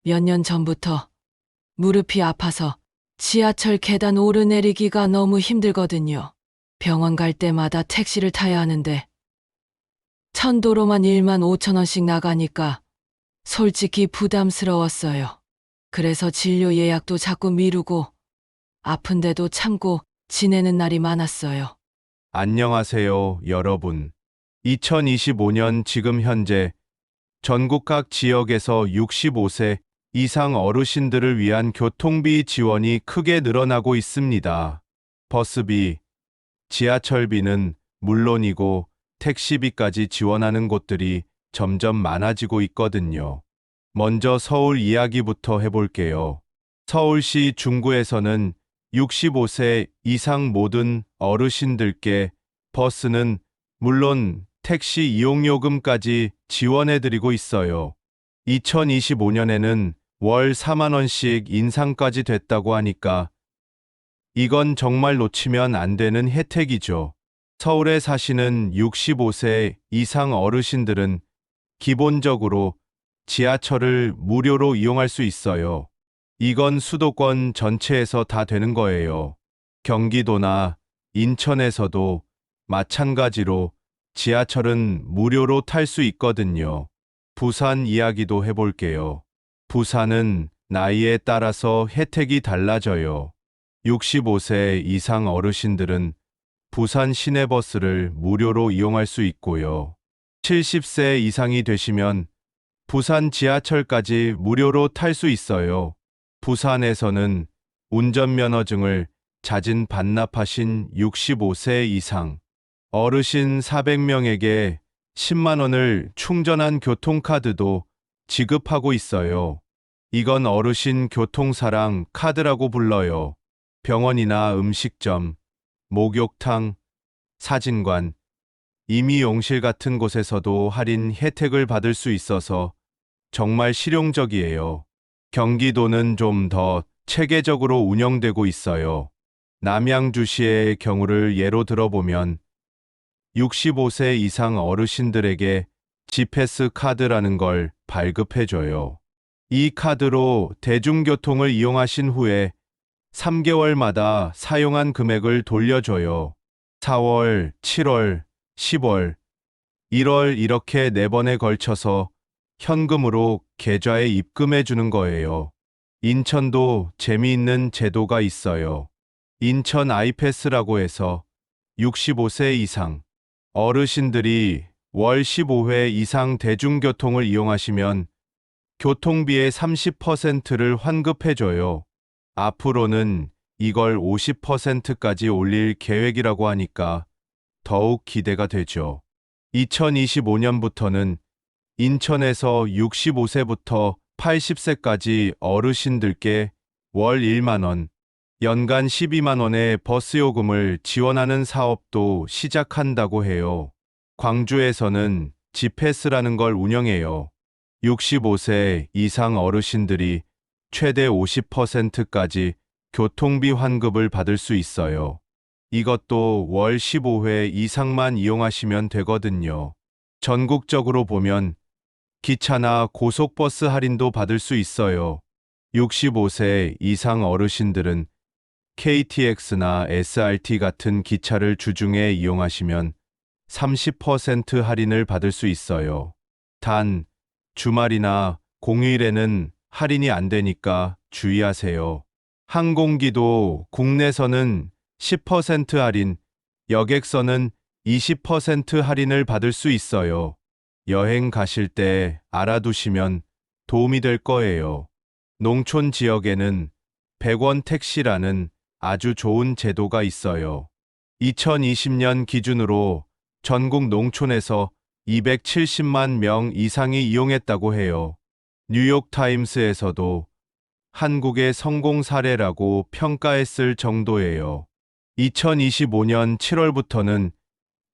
몇 년 전부터 무릎이 아파서 지하철 계단 오르내리기가 너무 힘들거든요. 병원 갈 때마다 택시를 타야 하는데 천도로만 1만 5천 원씩 나가니까 솔직히 부담스러웠어요. 그래서 진료 예약도 자꾸 미루고 아픈데도 참고 지내는 날이 많았어요. 안녕하세요, 여러분. 2025년 지금 현재 전국 각 지역에서 65세 이상 어르신들을 위한 교통비 지원이 크게 늘어나고 있습니다. 버스비, 지하철비는 물론이고 택시비까지 지원하는 곳들이 점점 많아지고 있거든요. 먼저 서울 이야기부터 해볼게요. 서울시 중구에서는 65세 이상 모든 어르신들께 버스는 물론 택시 이용요금까지 지원해드리고 있어요. 2025년에는 월 4만 원씩 인상까지 됐다고 하니까 이건 정말 놓치면 안 되는 혜택이죠. 서울에 사시는 65세 이상 어르신들은 기본적으로 지하철을 무료로 이용할 수 있어요. 이건 수도권 전체에서 다 되는 거예요. 경기도나 인천에서도 마찬가지로 지하철은 무료로 탈 수 있거든요. 부산 이야기도 해볼게요. 부산은 나이에 따라서 혜택이 달라져요. 65세 이상 어르신들은 부산 시내버스를 무료로 이용할 수 있고요. 70세 이상이 되시면 부산 지하철까지 무료로 탈 수 있어요. 부산에서는 운전면허증을 자진 반납하신 65세 이상 어르신 400명에게 10만 원을 충전한 교통카드도 지급하고 있어요. 이건 어르신 교통사랑 카드라고 불러요. 병원이나 음식점, 목욕탕, 사진관, 임의용실 같은 곳에서도 할인 혜택을 받을 수 있어서 정말 실용적이에요. 경기도는 좀 더 체계적으로 운영되고 있어요. 남양주시의 경우를 예로 들어보면 65세 이상 어르신들에게 지패스 카드라는 걸 발급해줘요. 이 카드로 대중교통을 이용하신 후에 3개월마다 사용한 금액을 돌려줘요. 4월, 7월, 10월, 1월 이렇게 4번에 걸쳐서 현금으로 계좌에 입금해 주는 거예요. 인천도 재미있는 제도가 있어요. 인천 아이패스라고 해서 65세 이상 어르신들이 월 15회 이상 대중교통을 이용하시면 교통비의 30%를 환급해 줘요. 앞으로는 이걸 50%까지 올릴 계획이라고 하니까 더욱 기대가 되죠. 2025년부터는 인천에서 65세부터 80세까지 어르신들께 월 1만 원, 연간 12만 원의 버스 요금을 지원하는 사업도 시작한다고 해요. 광주에서는 지패스라는 걸 운영해요. 65세 이상 어르신들이 최대 50%까지 교통비 환급을 받을 수 있어요. 이것도 월 15회 이상만 이용하시면 되거든요. 전국적으로 보면 기차나 고속버스 할인도 받을 수 있어요. 65세 이상 어르신들은 KTX나 SRT 같은 기차를 주중에 이용하시면 30% 할인을 받을 수 있어요. 단, 주말이나 공휴일에는 할인이 안 되니까 주의하세요. 항공기도 국내선은 10% 할인, 여객선은 20% 할인을 받을 수 있어요. 여행 가실 때 알아두시면 도움이 될 거예요. 농촌 지역에는 100원 택시라는 아주 좋은 제도가 있어요. 2020년 기준으로 전국 농촌에서 270만 명 이상이 이용했다고 해요. 뉴욕타임스에서도 한국의 성공 사례라고 평가했을 정도예요. 2025년 7월부터는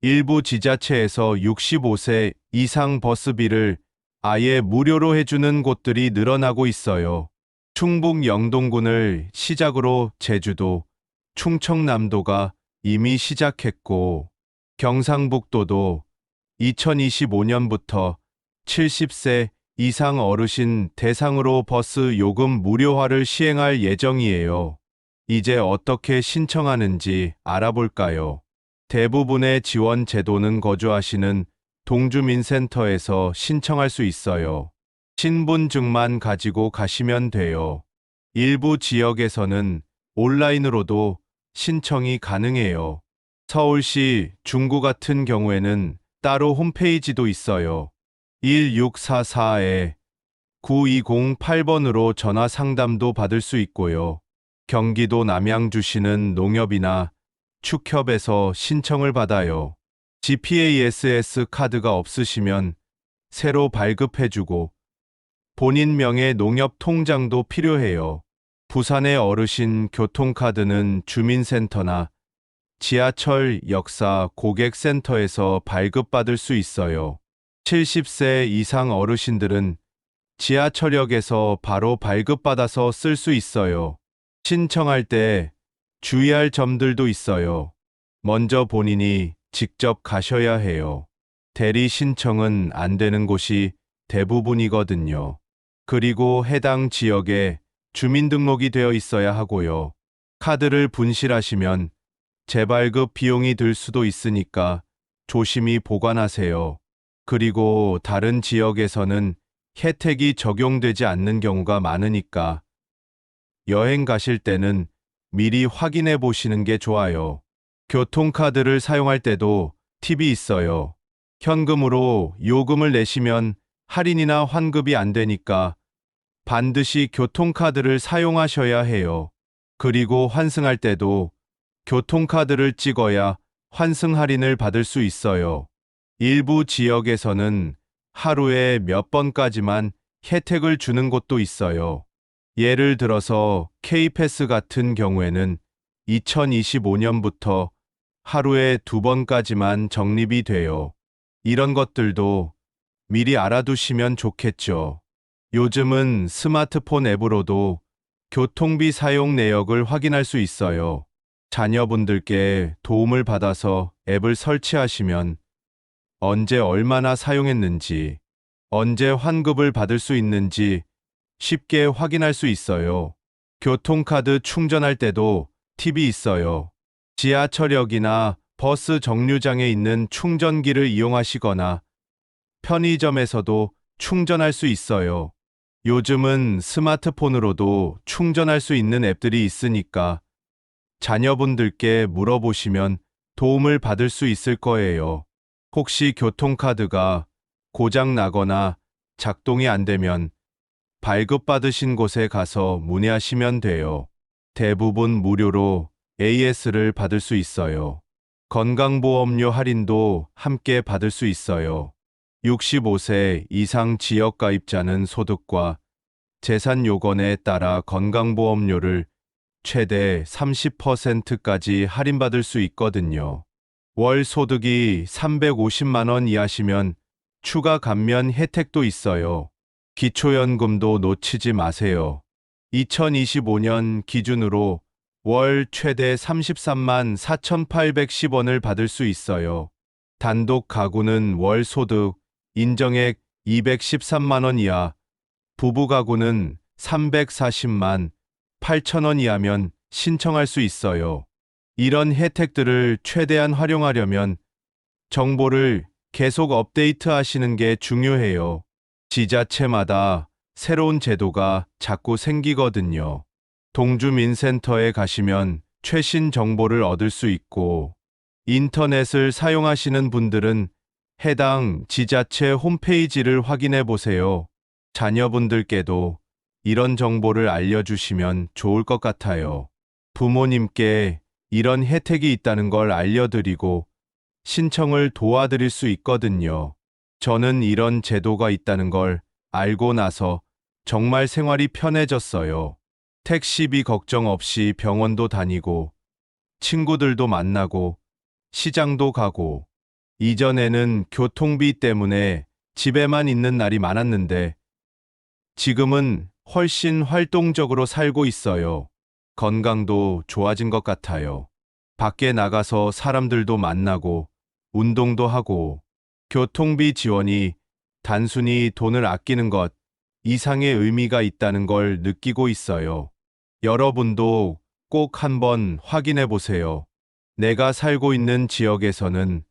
일부 지자체에서 65세 이상 버스비를 아예 무료로 해주는 곳들이 늘어나고 있어요. 충북 영동군을 시작으로 제주도, 충청남도가 이미 시작했고, 경상북도도 2025년부터 70세 이상 어르신 대상으로 버스 요금 무료화를 시행할 예정이에요. 이제 어떻게 신청하는지 알아볼까요? 대부분의 지원 제도는 거주하시는 동주민센터에서 신청할 수 있어요. 신분증만 가지고 가시면 돼요. 일부 지역에서는 온라인으로도 신청이 가능해요. 서울시, 중구 같은 경우에는 따로 홈페이지도 있어요. 1644-9208번으로 전화 상담도 받을 수 있고요. 경기도 남양주시는 농협이나 축협에서 신청을 받아요. GPASS 카드가 없으시면 새로 발급해주고 본인 명의 농협 통장도 필요해요. 부산의 어르신 교통카드는 주민센터나 지하철 역사 고객센터에서 발급받을 수 있어요. 70세 이상 어르신들은 지하철역에서 바로 발급받아서 쓸 수 있어요. 신청할 때 주의할 점들도 있어요. 먼저 본인이 직접 가셔야 해요. 대리 신청은 안 되는 곳이 대부분이거든요. 그리고 해당 지역에 주민등록이 되어 있어야 하고요. 카드를 분실하시면 재발급 비용이 들 수도 있으니까 조심히 보관하세요. 그리고 다른 지역에서는 혜택이 적용되지 않는 경우가 많으니까 여행 가실 때는 미리 확인해 보시는 게 좋아요. 교통카드를 사용할 때도 팁이 있어요. 현금으로 요금을 내시면 할인이나 환급이 안 되니까 반드시 교통카드를 사용하셔야 해요. 그리고 환승할 때도 교통카드를 찍어야 환승 할인을 받을 수 있어요. 일부 지역에서는 하루에 몇 번까지만 혜택을 주는 곳도 있어요. 예를 들어서 K패스 같은 경우에는 2025년부터 하루에 2번까지만 적립이 돼요. 이런 것들도 미리 알아두시면 좋겠죠. 요즘은 스마트폰 앱으로도 교통비 사용 내역을 확인할 수 있어요. 자녀분들께 도움을 받아서 앱을 설치하시면 언제 얼마나 사용했는지, 언제 환급을 받을 수 있는지 쉽게 확인할 수 있어요. 교통카드 충전할 때도 팁이 있어요. 지하철역이나 버스 정류장에 있는 충전기를 이용하시거나 편의점에서도 충전할 수 있어요. 요즘은 스마트폰으로도 충전할 수 있는 앱들이 있으니까 자녀분들께 물어보시면 도움을 받을 수 있을 거예요. 혹시 교통카드가 고장 나거나 작동이 안 되면 발급받으신 곳에 가서 문의하시면 돼요. 대부분 무료로 AS를 받을 수 있어요. 건강보험료 할인도 함께 받을 수 있어요. 65세 이상 지역가입자는 소득과 재산 요건에 따라 건강보험료를 최대 30%까지 할인받을 수 있거든요. 월 소득이 350만 원 이하시면 추가 감면 혜택도 있어요. 기초연금도 놓치지 마세요. 2025년 기준으로 월 최대 33만 4,810원을 받을 수 있어요. 단독 가구는 월 소득 인정액 213만 원 이하, 부부 가구는 340만 8천 원 이하면 신청할 수 있어요. 이런 혜택들을 최대한 활용하려면 정보를 계속 업데이트 하시는 게 중요해요. 지자체마다 새로운 제도가 자꾸 생기거든요. 동주민센터에 가시면 최신 정보를 얻을 수 있고, 인터넷을 사용하시는 분들은 해당 지자체 홈페이지를 확인해 보세요. 자녀분들께도 이런 정보를 알려주시면 좋을 것 같아요. 부모님께 이런 혜택이 있다는 걸 알려드리고 신청을 도와드릴 수 있거든요. 저는 이런 제도가 있다는 걸 알고 나서 정말 생활이 편해졌어요. 택시비 걱정 없이 병원도 다니고, 친구들도 만나고, 시장도 가고, 이전에는 교통비 때문에 집에만 있는 날이 많았는데, 지금은 훨씬 활동적으로 살고 있어요. 건강도 좋아진 것 같아요. 밖에 나가서 사람들도 만나고, 운동도 하고, 교통비 지원이 단순히 돈을 아끼는 것 이상의 의미가 있다는 걸 느끼고 있어요. 여러분도 꼭 한번 확인해 보세요. 내가 살고 있는 지역에서는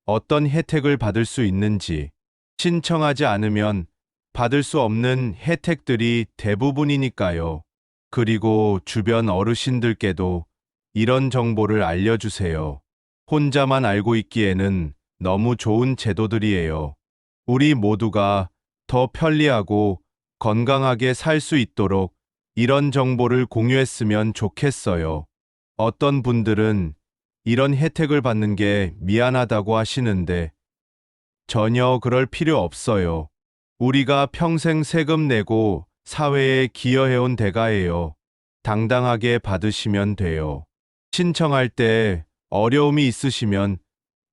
어떤 혜택을 받을 수 있는지, 신청하지 않으면 받을 수 없는 혜택들이 대부분이니까요. 그리고 주변 어르신들께도 이런 정보를 알려주세요. 혼자만 알고 있기에는 너무 좋은 제도들이에요. 우리 모두가 더 편리하고 건강하게 살 수 있도록 이런 정보를 공유했으면 좋겠어요. 어떤 분들은 이런 혜택을 받는 게 미안하다고 하시는데 전혀 그럴 필요 없어요. 우리가 평생 세금 내고 사회에 기여해온 대가예요. 당당하게 받으시면 돼요. 신청할 때 어려움이 있으시면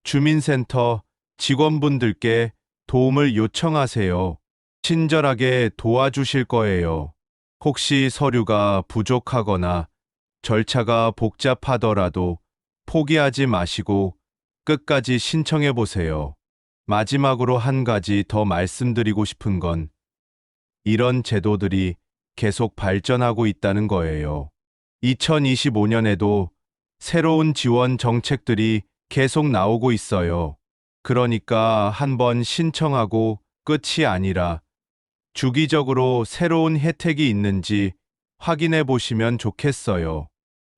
주민센터 직원분들께 도움을 요청하세요. 친절하게 도와주실 거예요. 혹시 서류가 부족하거나 절차가 복잡하더라도 포기하지 마시고 끝까지 신청해 보세요. 마지막으로 한 가지 더 말씀드리고 싶은 건 이런 제도들이 계속 발전하고 있다는 거예요. 2025년에도 새로운 지원 정책들이 계속 나오고 있어요. 그러니까 한번 신청하고 끝이 아니라 주기적으로 새로운 혜택이 있는지 확인해 보시면 좋겠어요.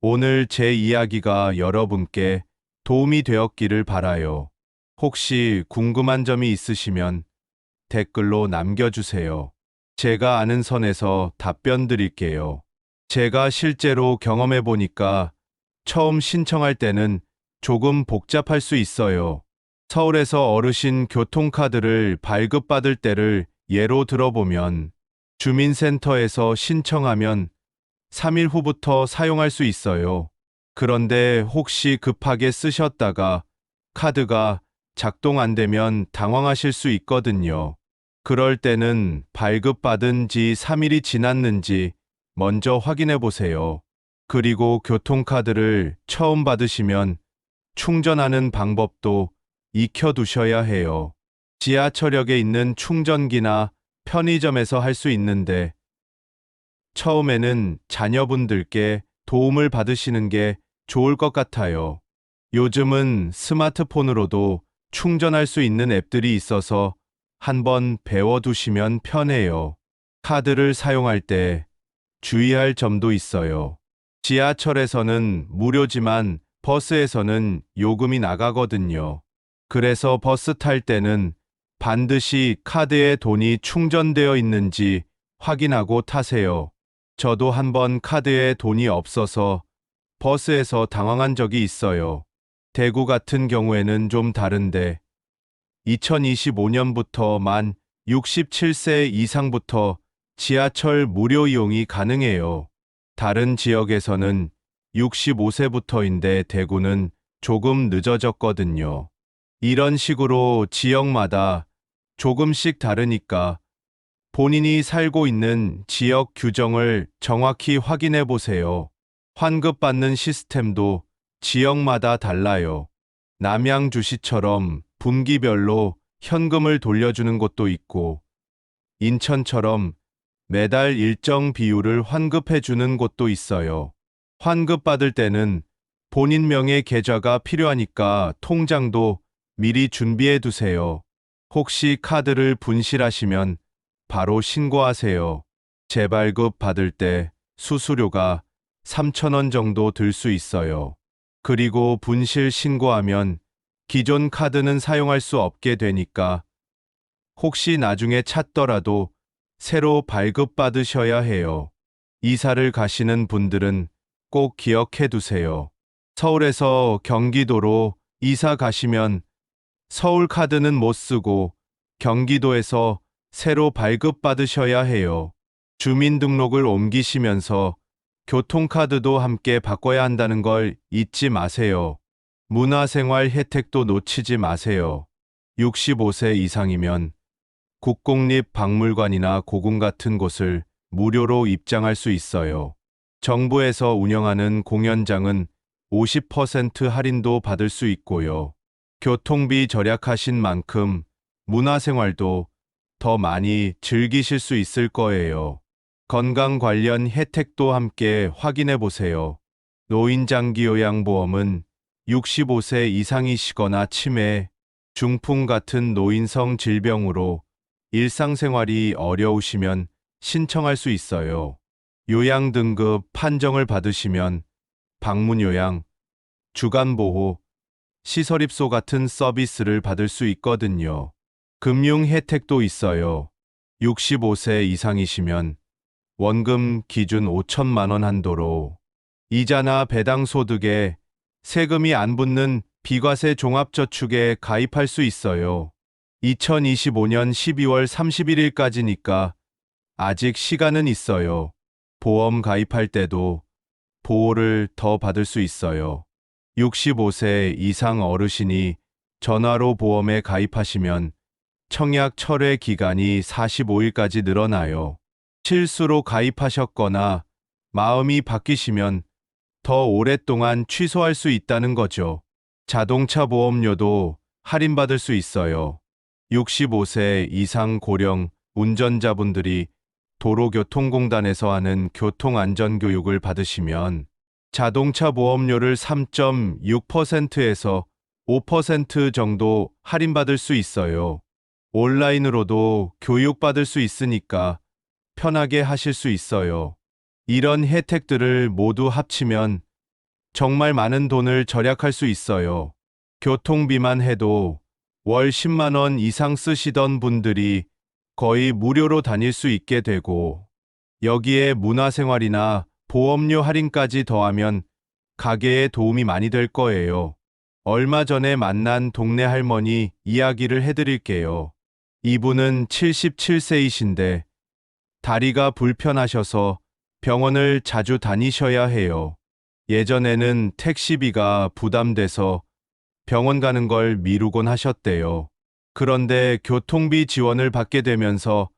오늘 제 이야기가 여러분께 도움이 되었기를 바라요. 혹시 궁금한 점이 있으시면 댓글로 남겨주세요. 제가 아는 선에서 답변 드릴게요. 제가 실제로 경험해 보니까 처음 신청할 때는 조금 복잡할 수 있어요. 서울에서 어르신 교통카드를 발급받을 때를 예로 들어보면 주민센터에서 신청하면 3일 후부터 사용할 수 있어요. 그런데 혹시 급하게 쓰셨다가 카드가 작동 안 되면 당황하실 수 있거든요. 그럴 때는 발급받은 지 3일이 지났는지 먼저 확인해 보세요. 그리고 교통카드를 처음 받으시면 충전하는 방법도 익혀두셔야 해요. 지하철역에 있는 충전기나 편의점에서 할 수 있는데 처음에는 자녀분들께 도움을 받으시는 게 좋을 것 같아요. 요즘은 스마트폰으로도 충전할 수 있는 앱들이 있어서 한번 배워두시면 편해요. 카드를 사용할 때 주의할 점도 있어요. 지하철에서는 무료지만 버스에서는 요금이 나가거든요. 그래서 버스 탈 때는 반드시 카드에 돈이 충전되어 있는지 확인하고 타세요. 저도 한번 카드에 돈이 없어서 버스에서 당황한 적이 있어요. 대구 같은 경우에는 좀 다른데 2025년부터 만 67세 이상부터 지하철 무료 이용이 가능해요. 다른 지역에서는 65세부터인데 대구는 조금 늦어졌거든요. 이런 식으로 지역마다 조금씩 다르니까 본인이 살고 있는 지역 규정을 정확히 확인해 보세요. 환급받는 시스템도 지역마다 달라요. 남양주시처럼 분기별로 현금을 돌려주는 곳도 있고, 인천처럼 매달 일정 비율을 환급해 주는 곳도 있어요. 환급받을 때는 본인 명의 계좌가 필요하니까 통장도 미리 준비해 두세요. 혹시 카드를 분실하시면 바로 신고하세요. 재발급 받을 때 수수료가 3,000원 정도 들 수 있어요. 그리고 분실 신고하면 기존 카드는 사용할 수 없게 되니까 혹시 나중에 찾더라도 새로 발급받으셔야 해요. 이사를 가시는 분들은 꼭 기억해 두세요. 서울에서 경기도로 이사 가시면 서울 카드는 못 쓰고 경기도에서 새로 발급받으셔야 해요. 주민등록을 옮기시면서 교통카드도 함께 바꿔야 한다는 걸 잊지 마세요. 문화생활 혜택도 놓치지 마세요. 65세 이상이면 국공립박물관이나 고궁 같은 곳을 무료로 입장할 수 있어요. 정부에서 운영하는 공연장은 50% 할인도 받을 수 있고요. 교통비 절약하신 만큼 문화생활도 더 많이 즐기실 수 있을 거예요. 건강 관련 혜택도 함께 확인해 보세요. 노인장기요양보험은 65세 이상이시거나 치매, 중풍 같은 노인성 질병으로 일상생활이 어려우시면 신청할 수 있어요. 요양 등급 판정을 받으시면 방문 요양, 주간 보호, 시설 입소 같은 서비스를 받을 수 있거든요. 금융 혜택도 있어요. 65세 이상이시면 원금 기준 5천만 원 한도로 이자나 배당 소득에 세금이 안 붙는 비과세 종합저축에 가입할 수 있어요. 2025년 12월 31일까지니까 아직 시간은 있어요. 보험 가입할 때도 보호를 더 받을 수 있어요. 65세 이상 어르신이 전화로 보험에 가입하시면 청약 철회 기간이 45일까지 늘어나요. 실수로 가입하셨거나 마음이 바뀌시면 더 오랫동안 취소할 수 있다는 거죠. 자동차 보험료도 할인받을 수 있어요. 65세 이상 고령 운전자분들이 도로교통공단에서 하는 교통안전교육을 받으시면 자동차 보험료를 3.6%에서 5% 정도 할인받을 수 있어요. 온라인으로도 교육받을 수 있으니까 편하게 하실 수 있어요. 이런 혜택들을 모두 합치면 정말 많은 돈을 절약할 수 있어요. 교통비만 해도 월 10만 원 이상 쓰시던 분들이 거의 무료로 다닐 수 있게 되고, 여기에 문화생활이나 보험료 할인까지 더하면 가게에 도움이 많이 될 거예요. 얼마 전에 만난 동네 할머니 이야기를 해드릴게요. 이분은 77세이신데 다리가 불편하셔서 병원을 자주 다니셔야 해요. 예전에는 택시비가 부담돼서 병원 가는 걸 미루곤 하셨대요. 그런데 교통비 지원을 받게 되면서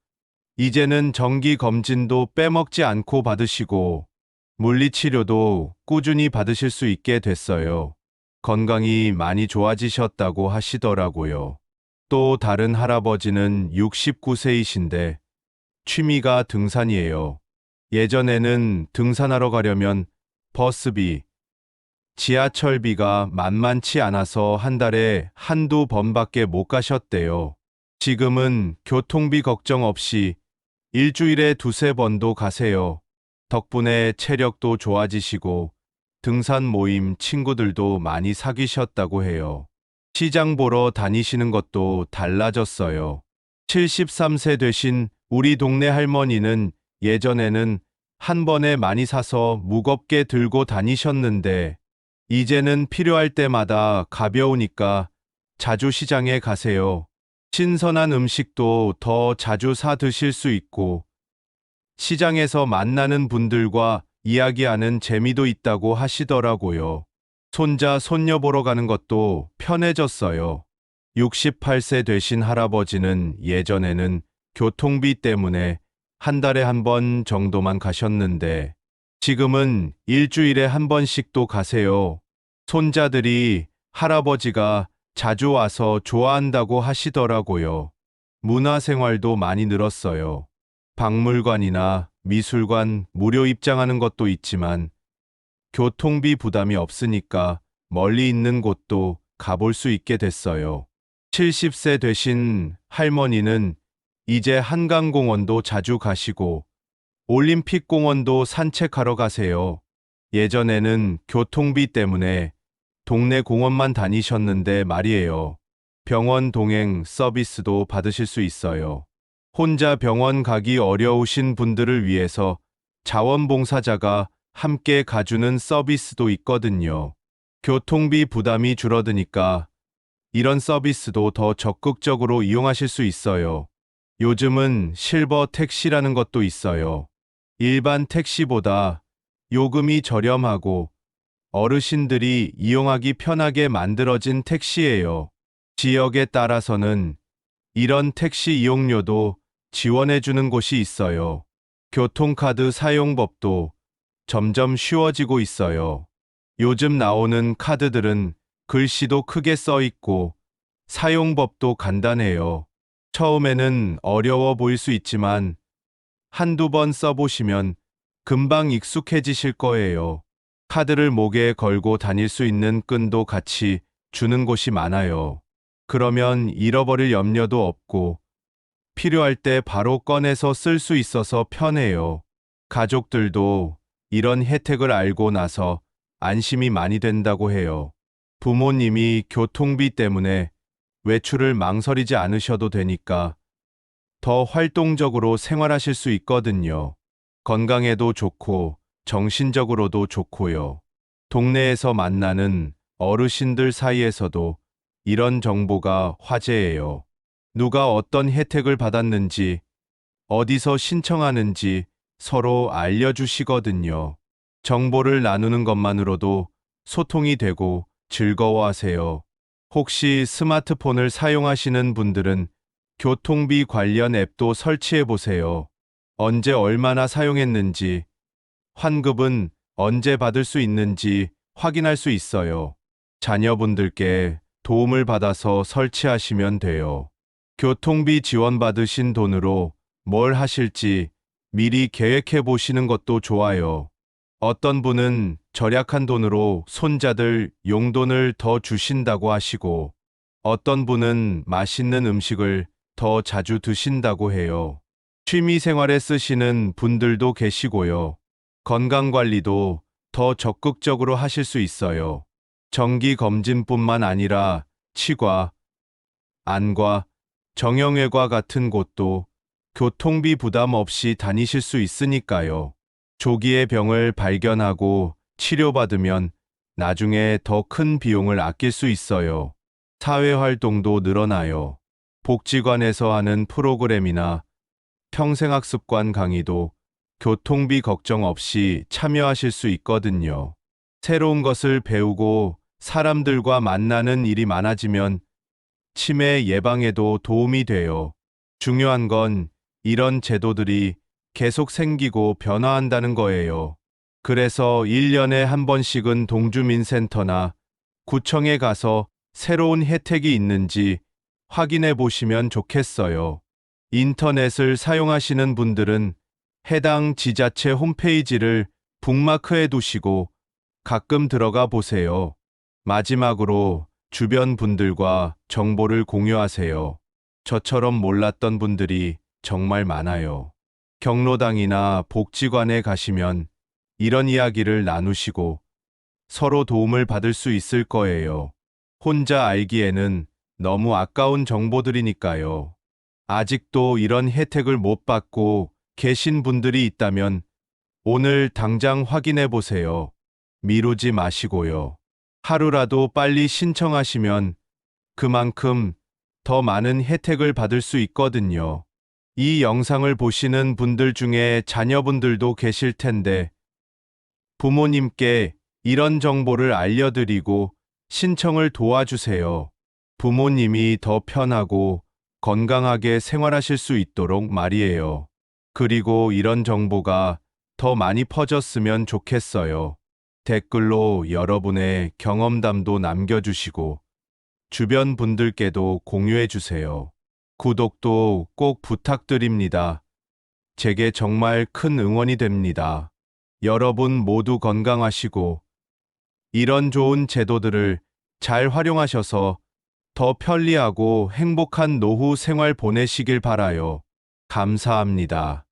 이제는 정기 검진도 빼먹지 않고 받으시고 물리치료도 꾸준히 받으실 수 있게 됐어요. 건강이 많이 좋아지셨다고 하시더라고요. 또 다른 할아버지는 69세이신데 취미가 등산이에요. 예전에는 등산하러 가려면 버스비, 지하철비가 만만치 않아서 한 달에 한두 번밖에 못 가셨대요. 지금은 교통비 걱정 없이 일주일에 두세 번도 가세요. 덕분에 체력도 좋아지시고 등산 모임 친구들도 많이 사귀셨다고 해요. 시장 보러 다니시는 것도 달라졌어요. 73세 되신 우리 동네 할머니는 예전에는 한 번에 많이 사서 무겁게 들고 다니셨는데 이제는 필요할 때마다 가벼우니까 자주 시장에 가세요. 신선한 음식도 더 자주 사 드실 수 있고 시장에서 만나는 분들과 이야기하는 재미도 있다고 하시더라고요. 손자, 손녀 보러 가는 것도 편해졌어요. 68세 되신 할아버지는 예전에는 교통비 때문에 한 달에 한 번 정도만 가셨는데 지금은 일주일에 한 번씩도 가세요. 손자들이 할아버지가 자주 와서 좋아한다고 하시더라고요. 문화생활도 많이 늘었어요. 박물관이나 미술관 무료 입장하는 것도 있지만 교통비 부담이 없으니까 멀리 있는 곳도 가볼 수 있게 됐어요. 70세 되신 할머니는 이제 한강공원도 자주 가시고 올림픽공원도 산책하러 가세요. 예전에는 교통비 때문에 동네 공원만 다니셨는데 말이에요. 병원 동행 서비스도 받으실 수 있어요. 혼자 병원 가기 어려우신 분들을 위해서 자원봉사자가 함께 가주는 서비스도 있거든요. 교통비 부담이 줄어드니까 이런 서비스도 더 적극적으로 이용하실 수 있어요. 요즘은 실버 택시라는 것도 있어요. 일반 택시보다 요금이 저렴하고 어르신들이 이용하기 편하게 만들어진 택시예요. 지역에 따라서는 이런 택시 이용료도 지원해주는 곳이 있어요. 교통카드 사용법도 점점 쉬워지고 있어요. 요즘 나오는 카드들은 글씨도 크게 써 있고 사용법도 간단해요. 처음에는 어려워 보일 수 있지만 한두 번 써보시면 금방 익숙해지실 거예요. 카드를 목에 걸고 다닐 수 있는 끈도 같이 주는 곳이 많아요. 그러면 잃어버릴 염려도 없고 필요할 때 바로 꺼내서 쓸 수 있어서 편해요. 가족들도 이런 혜택을 알고 나서 안심이 많이 된다고 해요. 부모님이 교통비 때문에 외출을 망설이지 않으셔도 되니까 더 활동적으로 생활하실 수 있거든요. 건강에도 좋고 정신적으로도 좋고요. 동네에서 만나는 어르신들 사이에서도 이런 정보가 화제예요. 누가 어떤 혜택을 받았는지, 어디서 신청하는지 서로 알려주시거든요. 정보를 나누는 것만으로도 소통이 되고 즐거워하세요. 혹시 스마트폰을 사용하시는 분들은 교통비 관련 앱도 설치해 보세요. 언제 얼마나 사용했는지, 환급은 언제 받을 수 있는지 확인할 수 있어요. 자녀분들께 도움을 받아서 설치하시면 돼요. 교통비 지원받으신 돈으로 뭘 하실지 미리 계획해 보시는 것도 좋아요. 어떤 분은 절약한 돈으로 손자들 용돈을 더 주신다고 하시고, 어떤 분은 맛있는 음식을 더 자주 드신다고 해요. 취미 생활에 쓰시는 분들도 계시고요. 건강 관리도 더 적극적으로 하실 수 있어요. 정기 검진뿐만 아니라 치과, 안과, 정형외과 같은 곳도 교통비 부담 없이 다니실 수 있으니까요. 조기에 병을 발견하고 치료받으면 나중에 더 큰 비용을 아낄 수 있어요. 사회활동도 늘어나요. 복지관에서 하는 프로그램이나 평생학습관 강의도 교통비 걱정 없이 참여하실 수 있거든요. 새로운 것을 배우고 사람들과 만나는 일이 많아지면 치매 예방에도 도움이 돼요. 중요한 건 이런 제도들이 계속 생기고 변화한다는 거예요. 그래서 1년에 한 번씩은 동주민센터나 구청에 가서 새로운 혜택이 있는지 확인해 보시면 좋겠어요. 인터넷을 사용하시는 분들은 해당 지자체 홈페이지를 북마크해 두시고 가끔 들어가 보세요. 마지막으로 주변 분들과 정보를 공유하세요. 저처럼 몰랐던 분들이 정말 많아요. 경로당이나 복지관에 가시면 이런 이야기를 나누시고 서로 도움을 받을 수 있을 거예요. 혼자 알기에는 너무 아까운 정보들이니까요. 아직도 이런 혜택을 못 받고 계신 분들이 있다면 오늘 당장 확인해 보세요. 미루지 마시고요. 하루라도 빨리 신청하시면 그만큼 더 많은 혜택을 받을 수 있거든요. 이 영상을 보시는 분들 중에 자녀분들도 계실 텐데 부모님께 이런 정보를 알려드리고 신청을 도와주세요. 부모님이 더 편하고 건강하게 생활하실 수 있도록 말이에요. 그리고 이런 정보가 더 많이 퍼졌으면 좋겠어요. 댓글로 여러분의 경험담도 남겨주시고 주변 분들께도 공유해주세요. 구독도 꼭 부탁드립니다. 제게 정말 큰 응원이 됩니다. 여러분 모두 건강하시고 이런 좋은 제도들을 잘 활용하셔서 더 편리하고 행복한 노후 생활 보내시길 바라요. 감사합니다.